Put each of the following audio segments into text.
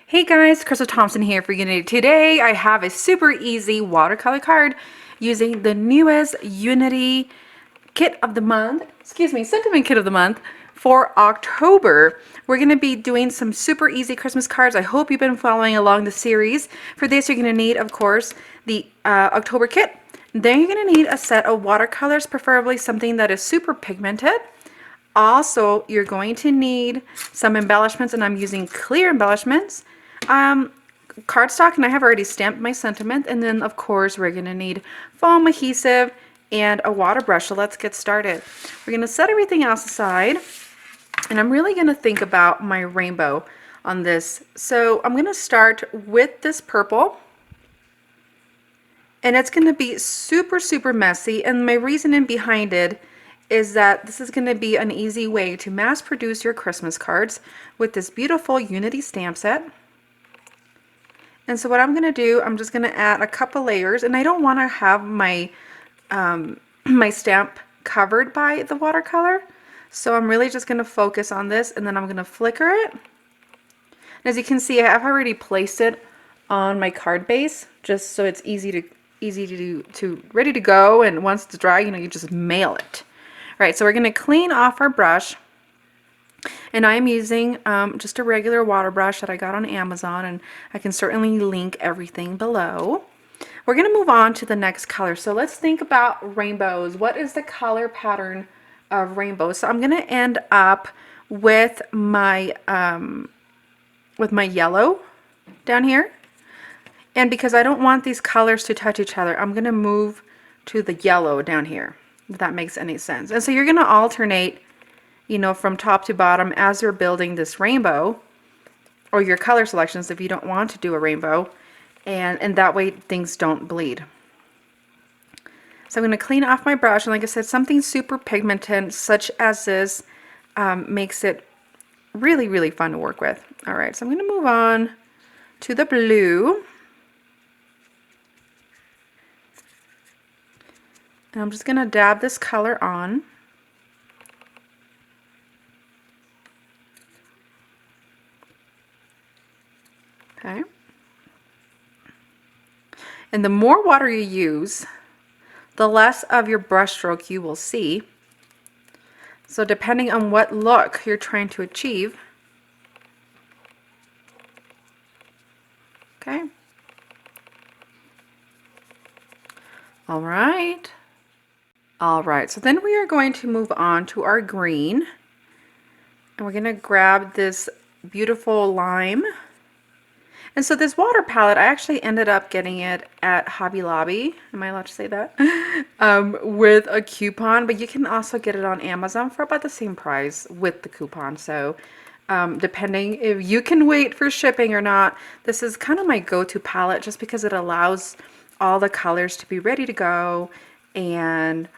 Hey guys, Crystal Thompson here for Unity. Today I have a super easy watercolor card using the newest Unity kit of the month, sentiment kit of the month for October. We're going to be doing some super easy Christmas cards. I hope you've been following along the series. For this you're going to need, of course, the October kit. Then you're going to need a set of watercolors, preferably something that is super pigmented. Also, you're going to need some embellishments, and I'm using clear embellishments. Cardstock, and I have already stamped my sentiment. And then, of course, we're going to need foam adhesive and a water brush. So let's get started. We're going to set everything else aside, and I'm really going to think about my rainbow on this. So I'm going to start with this purple. And it's going to be super, super messy. And my reasoning behind it is that this is going to be an easy way to mass produce your Christmas cards with this beautiful Unity stamp set. And so what I'm going to do, I'm just going to add a couple layers, and I don't want to have my my stamp covered by the watercolor. So I'm really just going to focus on this, and then I'm going to flicker it. And as you can see, I've already placed it on my card base just so it's easy to ready to go, and once it's dry, you just mail it. All right, so we're going to clean off our brush, and I'm using just a regular water brush that I got on Amazon, and I can certainly link everything below. We're going to move on to the next color. So let's think about rainbows. What is the color pattern of rainbows? So I'm going to end up with my yellow down here. And because I don't want these colors to touch each other, I'm going to move to the yellow down here, if that makes any sense. And so you're going to alternate, from top to bottom as you're building this rainbow, or your color selections if you don't want to do a rainbow, and that way things don't bleed. So I'm going to clean off my brush, and like I said, something super pigmented such as this makes it really, really fun to work with. All right, so I'm going to move on to the blue. And I'm just going to dab this color on. Okay. And the more water you use, the less of your brush stroke you will see. So depending on what look you're trying to achieve. Okay. All right. All right, so then we are going to move on to our green, and we're going to grab this beautiful lime. And so this water palette, I actually ended up getting it at Hobby Lobby. Am I allowed to say that? With a coupon, but you can also get it on Amazon for about the same price with the coupon. So depending if you can wait for shipping or not, this is kind of my go-to palette just because it allows all the colors to be ready to go, and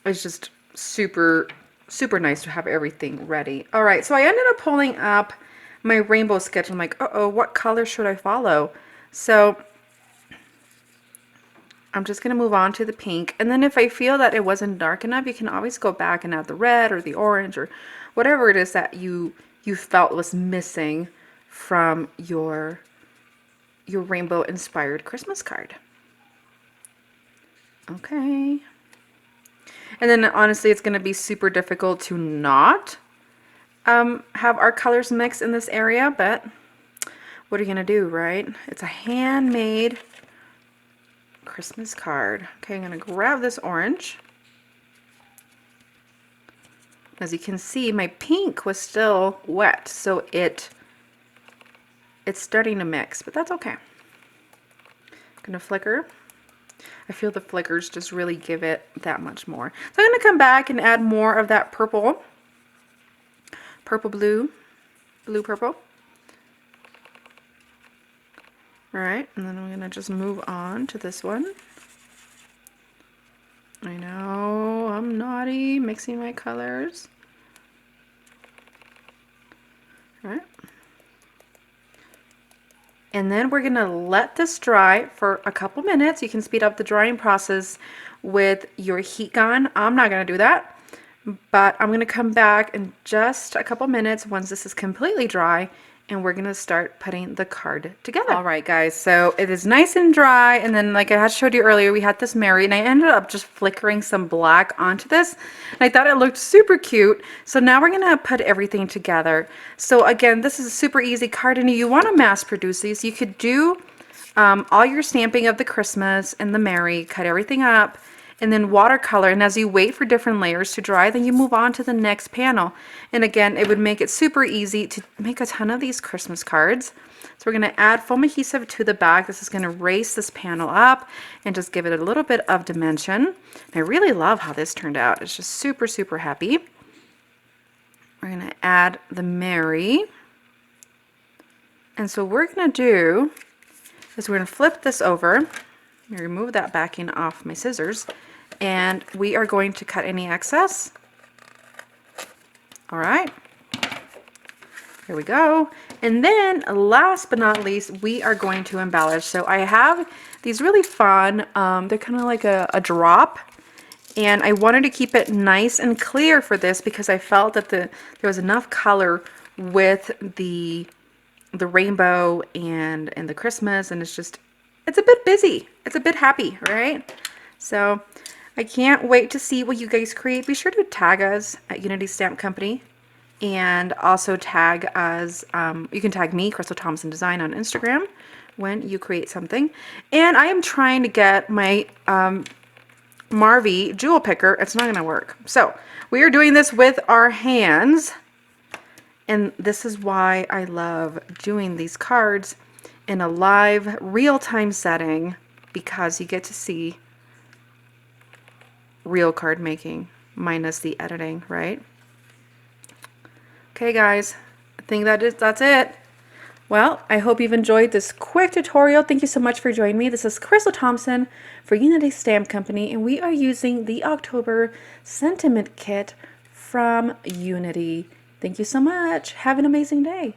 it's just super, super nice to have everything ready. All right, so I ended up pulling up my rainbow sketch. I'm like, uh-oh, what color should I follow? So I'm just going to move on to the pink. And then if I feel that it wasn't dark enough, you can always go back and add the red or the orange or whatever it is that you felt was missing from your rainbow-inspired Christmas card. Okay. And then honestly, it's going to be super difficult to not have our colors mix in this area, but what are you going to do, right? It's a handmade Christmas card. Okay, I'm going to grab this orange. As you can see, my pink was still wet, so it's starting to mix, but that's okay. I'm going to flicker. I feel the flickers just really give it that much more. So I'm going to come back and add more of that purple blue purple. All right, and then I'm going to just move on to this one. I know, I'm naughty, mixing my colors. All right. And then we're going to let this dry for a couple minutes. You can speed up the drying process with your heat gun. I'm not going to do that, but I'm going to come back in just a couple minutes once this is completely dry, and we're gonna start putting the card together. All right, guys, so it is nice and dry, and then like I had showed you earlier, we had this Mary, and I ended up just flickering some black onto this, and I thought it looked super cute. So now we're gonna put everything together. So again, this is a super easy card, and you wanna mass produce these. You could do all your stamping of the Christmas and the Mary, cut everything up, and then watercolor, and as you wait for different layers to dry, then you move on to the next panel. And again, it would make it super easy to make a ton of these Christmas cards. So we're going to add foam adhesive to the back. This is going to raise this panel up and just give it a little bit of dimension. And I really love how this turned out. It's just super, super happy. We're going to add the Mary. And so what we're going to do is we're going to flip this over. Let me remove that backing off my scissors. And we are going to cut any excess. All right. Here we go. And then last but not least, we are going to embellish. So I have these really fun, they're kind of like a drop. And I wanted to keep it nice and clear for this because I felt that there was enough color with the rainbow and the Christmas, and it's a bit busy. It's a bit happy, right? So I can't wait to see what you guys create. Be sure to tag us at Unity Stamp Company, and also tag us, you can tag me, Crystal Thompson Design, on Instagram when you create something. And I am trying to get my Marvy jewel picker. It's not gonna work. So we are doing this with our hands, and this is why I love doing these cards in a live, real-time setting, because you get to see real card making minus the editing, right? Okay, guys, I think that's it. Well, I hope you've enjoyed this quick tutorial. Thank you so much for joining me. This is Crystal Thompson for Unity Stamp Company, and we are using the October Sentiment Kit from Unity. Thank you so much. Have an amazing day.